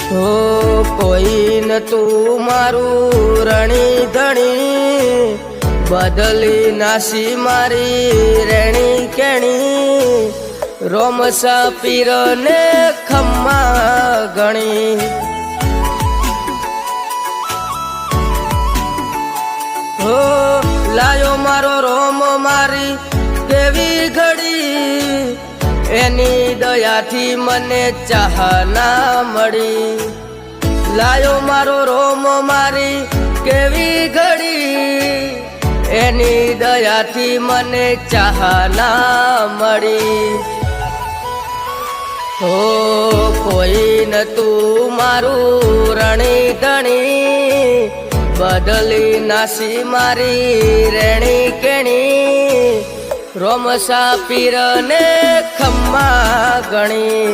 હો કોઈ ન તું મારું રણી ધણી, બદલી નાસી મારી રેણી કેણી, રોમસા પીર ને ખમ્મા ગણી. હો લાયો મારો રોમ મારી કેવી ઘડી, એની દયાથી મને ચાહ ના મળી. લાયો મારો રોમ મારી કેવી ઘડી, એની દયાથી મને ચાહ ના મળી. હો કોઈ ન તું મારું રણી ધણી, બદલી નાસી મારી રેણી કેણી, રોમસા પીર ને ખમ્મા ગણી.